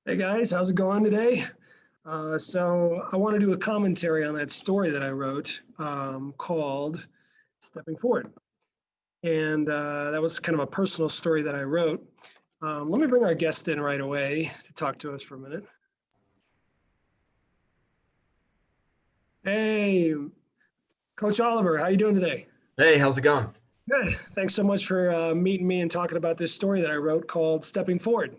Hey guys, how's it going today? So I want to do a commentary on that story that I wrote called Stepping Forward. And that was kind of a personal story that I wrote. Let me bring our guest in right away to talk to us for a minute. Hey, Coach Oliver, how you doing today? Hey, how's it going? Good. Thanks so much for meeting me and talking about this story that I wrote called Stepping Forward.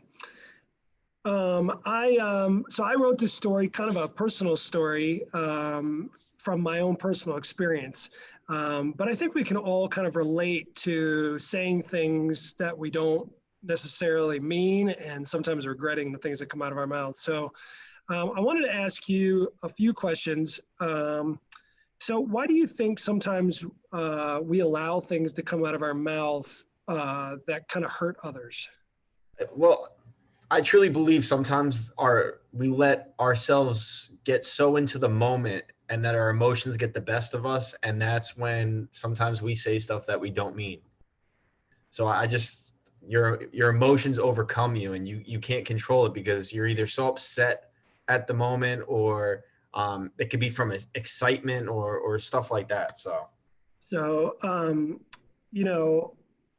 So I wrote this story, kind of a personal story from my own personal experience. But I think we can all kind of relate to saying things that we don't necessarily mean and sometimes regretting the things that come out of our mouths. So I wanted to ask you a few questions. So why do you think sometimes we allow things to come out of our mouth that kind of hurt others? Well, I truly believe sometimes we let ourselves get so into the moment and that our emotions get the best of us, and that's when sometimes we say stuff that we don't mean. So I just your emotions overcome you, and you can't control it because you're either so upset at the moment, or it could be from excitement or stuff like that. So So, you know,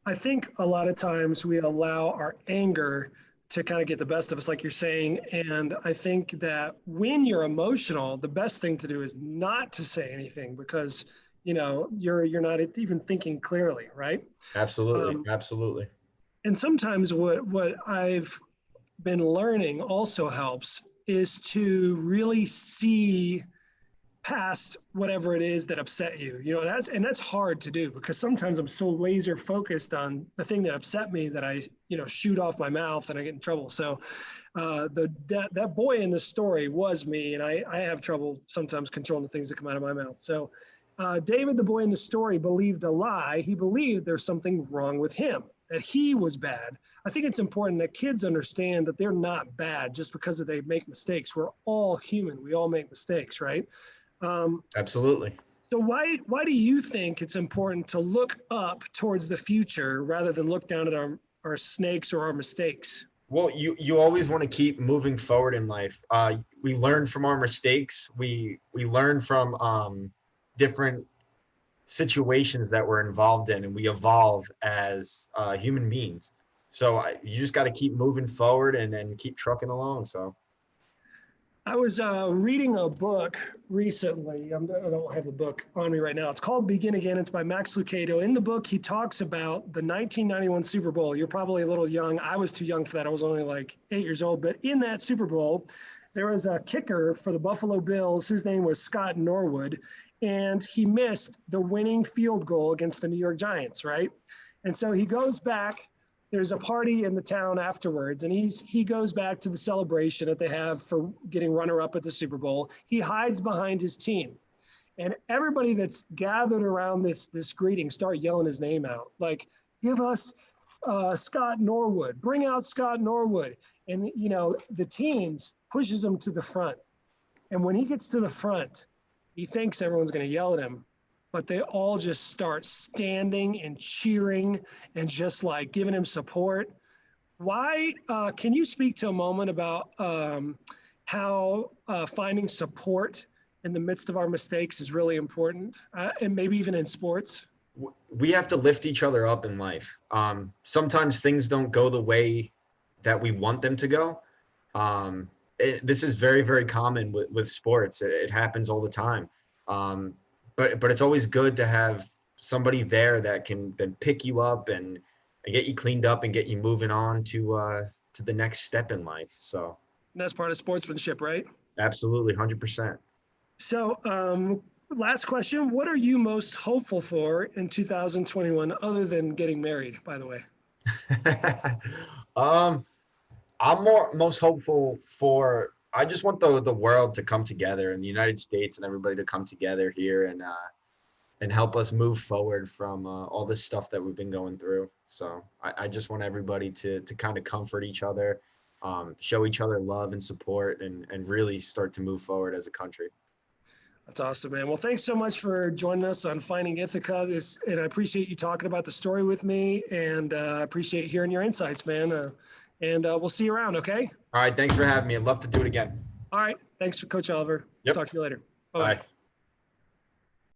I think a lot of times we allow our anger to kind of get the best of us, like you're saying. And I think that when you're emotional, the best thing to do is not to say anything because, you're not even thinking clearly, right? absolutely, Um, absolutely. and sometimes what I've been learning also helps is to really see past whatever it is that upset you. That's hard to do because sometimes I'm so laser focused on the thing that upset me that I shoot off my mouth and I get in trouble. So that boy in the story was me, and I have trouble sometimes controlling the things that come out of my mouth. So David, the boy in the story, believed a lie. He believed there's something wrong with him, that he was bad. I think it's important that kids understand that they're not bad just because they make mistakes. We're all human. We all make mistakes, right? Um, Absolutely. so why do you think it's important to look up towards the future rather than look down at our snakes or our mistakes? Well, you always want to keep moving forward in life. We learn from our mistakes. We learn from different situations that we're involved in, and we evolve as human beings. So you just got to keep moving forward and keep trucking along. So I was reading a book recently. I don't have the book on me right now. It's called Begin Again. It's by Max Lucado. In the book, he talks about the 1991 Super Bowl. You're probably a little young. I was too young for that. I was only like 8 years old. But in that Super Bowl, there was a kicker for the Buffalo Bills. His name was Scott Norwood, and he missed the winning field goal against the New York Giants, right? And so he goes back. There's a party in the town afterwards, and he goes back to the celebration that they have for getting runner up at the Super Bowl. He hides behind his team, and everybody that's gathered around this greeting start yelling his name out, like, "Give us Scott Norwood, bring out Scott Norwood," and the team pushes him to the front. And when he gets to the front, he thinks everyone's going to yell at him, but they all just start standing and cheering and just like giving him support. Why? Can you speak to a moment about how finding support in the midst of our mistakes is really important, and maybe even in sports? we have to lift each other up in life. Sometimes things don't go the way that we want them to go. This is very, very common with sports. It happens all the time. Um, but it's always good to have somebody there that can then pick you up and get you cleaned up and get you moving on to the next step in life. So And that's part of sportsmanship, right? absolutely, 100%. So, last question. What are you most hopeful for in 2021 other than getting married, by the way? um, I'm most hopeful for. I just want the world to come together, and the United States and everybody to come together here and help us move forward from all this stuff that we've been going through. So I just want everybody to kind of comfort each other, show each other love and support, and really start to move forward as a country. That's awesome, man. Well, thanks so much for joining us on Finding Ithaca. And I appreciate you talking about the story with me, and I appreciate hearing your insights, man. and we'll see you around. Okay. All right. Thanks for having me. I'd love to do it again. All right. Thanks for Coach Oliver. Yep. Talk to you later. Bye. Bye.